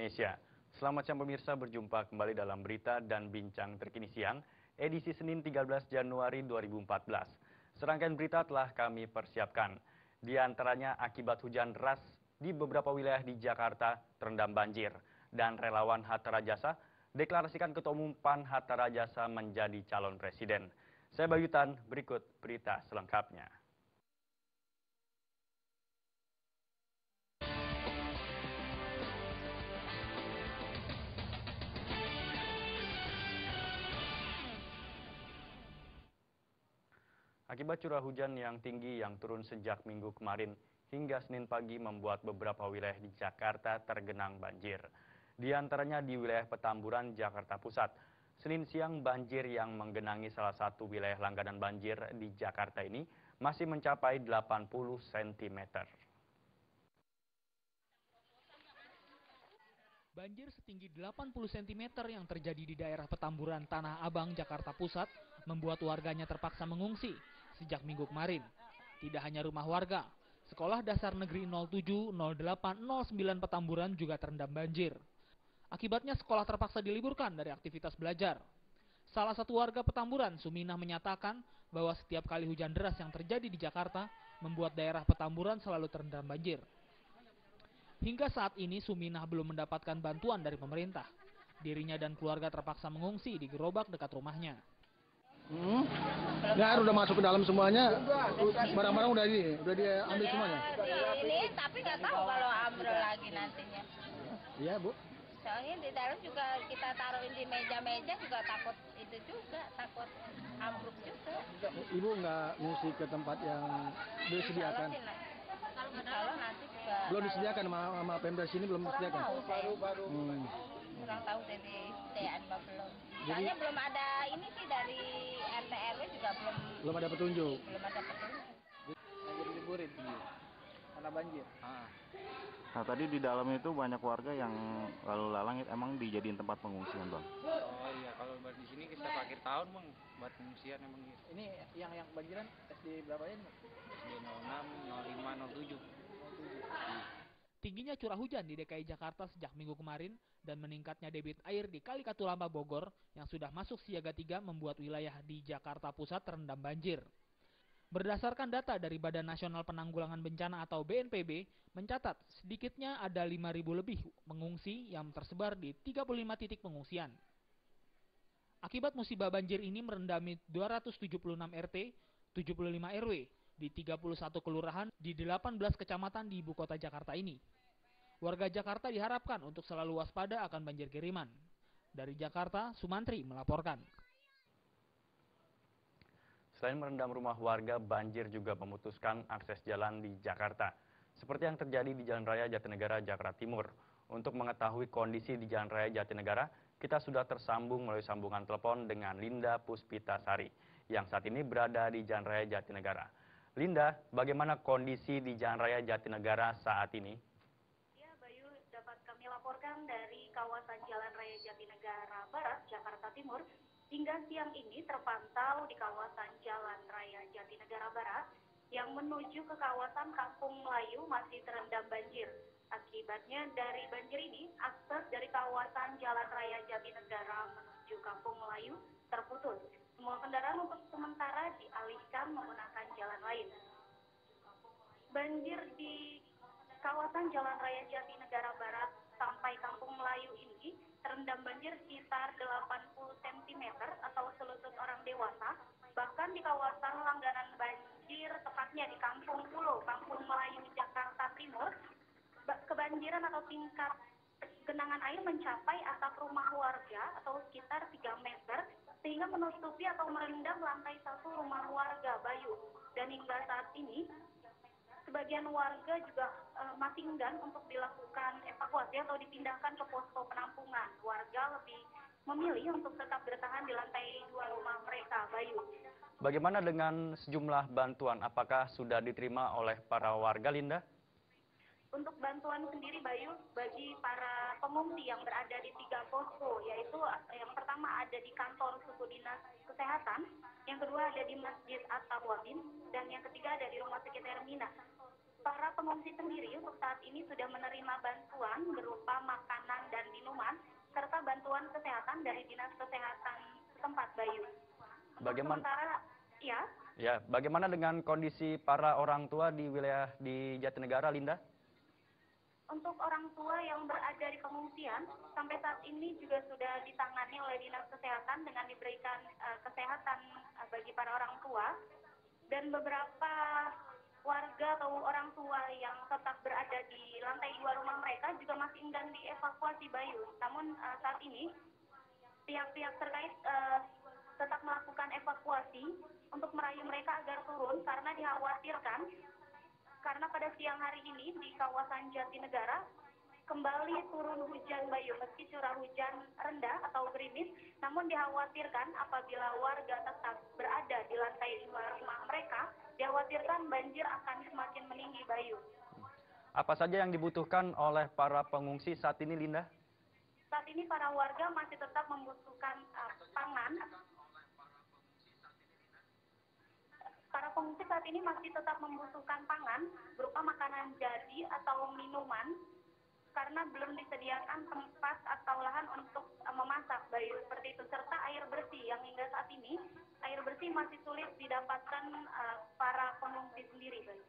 Indonesia. Selamat siang pemirsa, berjumpa kembali dalam berita dan bincang terkini siang, edisi Senin 13 Januari 2014. Serangkaian berita telah kami persiapkan. Di antaranya akibat hujan deras di beberapa wilayah di Jakarta terendam banjir. Dan relawan Hatta Rajasa deklarasikan Ketua Umum PAN Hatta Rajasa menjadi calon presiden. Saya Bayutan, berikut berita selengkapnya. Akibat curah hujan yang tinggi yang turun sejak minggu kemarin hingga Senin pagi membuat beberapa wilayah di Jakarta tergenang banjir. Di antaranya di wilayah Petamburan, Jakarta Pusat. Senin siang banjir yang menggenangi salah satu wilayah langganan banjir di Jakarta ini masih mencapai 80 cm. Banjir setinggi 80 cm yang terjadi di daerah Petamburan, Tanah Abang, Jakarta Pusat membuat warganya terpaksa mengungsi sejak minggu kemarin. Tidak hanya rumah warga, Sekolah Dasar Negeri 07, 08, 09 Petamburan juga terendam banjir. Akibatnya sekolah terpaksa diliburkan dari aktivitas belajar. Salah satu warga Petamburan, Suminah, menyatakan bahwa setiap kali hujan deras yang terjadi di Jakarta membuat daerah Petamburan selalu terendam banjir. Hingga saat ini Suminah belum mendapatkan bantuan dari pemerintah. Dirinya dan keluarga terpaksa mengungsi di gerobak dekat rumahnya. Air udah masuk ke dalam semuanya, barang-barang udah diambil semuanya. Ini tapi nggak tahu kalau ambrol lagi nantinya. Iya Bu. Soalnya di dalam juga kita taruhin di meja-meja juga takut itu juga, takut ambruk juga. Ibu nggak ngungsi ke tempat yang disediakan? Kalau nanti juga belum disediakan sama Pemda sini, belum disediakan. Kurang tahu dari TN belum. Soalnya belum ada ini sih dari RT RW juga belum ada petunjuk. Belum ada petunjuk. Lagi diliburin karena banjir. Nah tadi di dalam itu banyak warga yang lalu lalang emang dijadiin tempat pengungsian Bang. Oh iya, kalau di sini kita akhir tahun Bang buat pengungsian emang gitu. Ini yang banjiran SD berapa ini? SD 06, 05, 07. Tingginya curah hujan di DKI Jakarta sejak minggu kemarin dan meningkatnya debit air di Kali Katulampa Bogor yang sudah masuk siaga 3 membuat wilayah di Jakarta Pusat terendam banjir. Berdasarkan data dari Badan Nasional Penanggulangan Bencana atau BNPB, mencatat sedikitnya ada 5.000 lebih pengungsi yang tersebar di 35 titik pengungsian. Akibat musibah banjir ini merendami 276 RT, 75 RW, di 31 kelurahan di 18 kecamatan di ibu kota Jakarta ini. Warga Jakarta diharapkan untuk selalu waspada akan banjir kiriman. Dari Jakarta, Sumantri melaporkan. Selain merendam rumah warga, banjir juga memutuskan akses jalan di Jakarta. Seperti yang terjadi di Jalan Raya Jatinegara, Jakarta Timur. Untuk mengetahui kondisi di Jalan Raya Jatinegara, kita sudah tersambung melalui sambungan telepon dengan Linda Puspitasari yang saat ini berada di Jalan Raya Jatinegara. Linda, bagaimana kondisi di Jalan Raya Jatinegara saat ini? Ya, Bayu, dapat kami laporkan dari kawasan Jalan Raya Jatinegara Barat, Jakarta Timur. Hingga siang ini terpantau di kawasan Jalan Raya Jatinegara Barat yang menuju ke kawasan Kampung Melayu masih terendam banjir. Akibatnya dari banjir ini, akses dari kawasan Jalan Raya Jatinegara menuju Kampung Melayu terputus. Semua kendaraan untuk sementara dialihkan menggunakan jalan lain. Banjir di kawasan Jalan Raya Jatinegara Barat sampai Kampung Melayu ini terendam banjir sekitar 80 cm atau selutut orang dewasa. Bahkan di kawasan langganan banjir, tepatnya di Kampung Pulo, Kampung Melayu, Jakarta Timur, kebanjiran atau tingkat genangan air mencapai atap rumah warga atau sekitar 3 meter sehingga menutupi atau merendam lantai 1 rumah warga, Bayu. Dan hingga saat ini sebagian warga juga masih enggan untuk dilakukan evakuasi atau dipindahkan ke posko penampungan. Warga lebih memilih untuk tetap bertahan di lantai 2 rumah mereka, Bayu. Bagaimana dengan sejumlah bantuan? Apakah sudah diterima oleh para warga, Linda? Untuk bantuan sendiri, Bayu, bagi para pengungsi yang berada di 3 posko, yaitu yang pertama ada di kantor suku dinas kesehatan, yang kedua ada di Masjid At-Tawabin, dan yang ketiga ada di Rumah Sakit Hermina. Para pengungsi sendiri untuk saat ini sudah menerima bantuan berupa makanan dan minuman serta bantuan kesehatan dari Dinas Kesehatan setempat, Bayu. Bagaimana? Sementara, ya. Ya, bagaimana dengan kondisi para orang tua di wilayah di Jatinegara, Linda? Untuk orang tua yang berada di pengungsian, sampai saat ini juga sudah ditangani oleh Dinas Kesehatan dengan diberikan kesehatan bagi para orang tua. Dan beberapa warga atau orang tua yang tetap berada di lantai 2 rumah mereka juga masih enggan dievakuasi, Bayu. Namun saat ini, pihak-pihak terkait tetap melakukan evakuasi untuk merayu mereka agar turun karena dikhawatirkan karena pada siang hari ini di kawasan Jatinegara kembali turun hujan, Bayu. Meski curah hujan rendah atau gerimis, namun dikhawatirkan apabila warga tetap berada di lantai 2 rumah mereka, dikhawatirkan banjir akan semakin meninggi, Bayu. Apa saja yang dibutuhkan oleh para pengungsi saat ini, Linda? Saat ini para warga masih tetap membutuhkan pangan. Para pengungsi saat ini masih tetap membutuhkan pangan berupa makanan jadi atau minuman karena belum disediakan tempat atau lahan untuk memasak, Bayu, seperti itu, serta air bersih yang hingga saat ini air bersih masih sulit didapatkan para pengungsi sendiri, Bayu.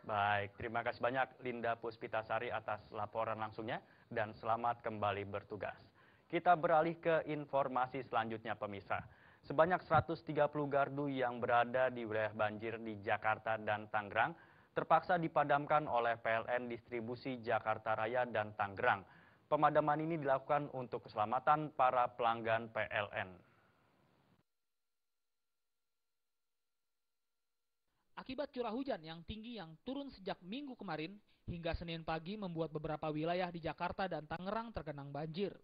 Baik, terima kasih banyak Linda Puspitasari atas laporan langsungnya dan selamat kembali bertugas. Kita beralih ke informasi selanjutnya, pemirsa. Sebanyak 130 gardu yang berada di wilayah banjir di Jakarta dan Tangerang terpaksa dipadamkan oleh PLN Distribusi Jakarta Raya dan Tangerang. Pemadaman ini dilakukan untuk keselamatan para pelanggan PLN. Akibat curah hujan yang tinggi yang turun sejak Minggu kemarin hingga Senin pagi membuat beberapa wilayah di Jakarta dan Tangerang tergenang banjir.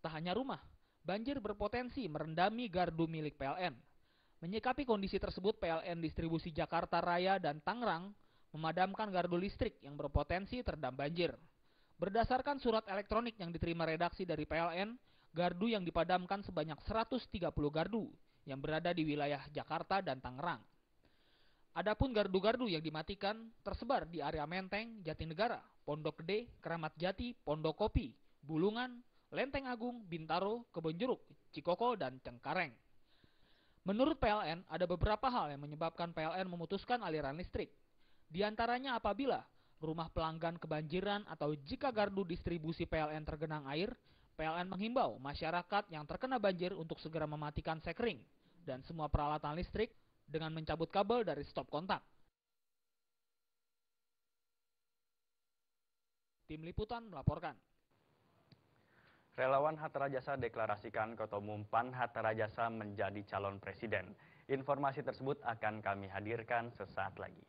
Tak hanya rumah, banjir berpotensi merendami gardu milik PLN. Menyikapi kondisi tersebut, PLN Distribusi Jakarta Raya dan Tangerang memadamkan gardu listrik yang berpotensi terendam banjir. Berdasarkan surat elektronik yang diterima redaksi dari PLN, gardu yang dipadamkan sebanyak 130 gardu yang berada di wilayah Jakarta dan Tangerang. Adapun gardu-gardu yang dimatikan tersebar di area Menteng, Jatinegara, Pondok Gede, Keramat Jati, Pondokopi, Bulungan, Lenteng Agung, Bintaro, Kebonjeruk, Cikoko, dan Cengkareng. Menurut PLN, ada beberapa hal yang menyebabkan PLN memutuskan aliran listrik. Di antaranya apabila rumah pelanggan kebanjiran atau jika gardu distribusi PLN tergenang air, PLN menghimbau masyarakat yang terkena banjir untuk segera mematikan sekring dan semua peralatan listrik dengan mencabut kabel dari stop kontak. Tim Liputan melaporkan. Relawan Hatta Rajasa deklarasikan Ketua Umum PAN Hatta Rajasa menjadi calon presiden. Informasi tersebut akan kami hadirkan sesaat lagi.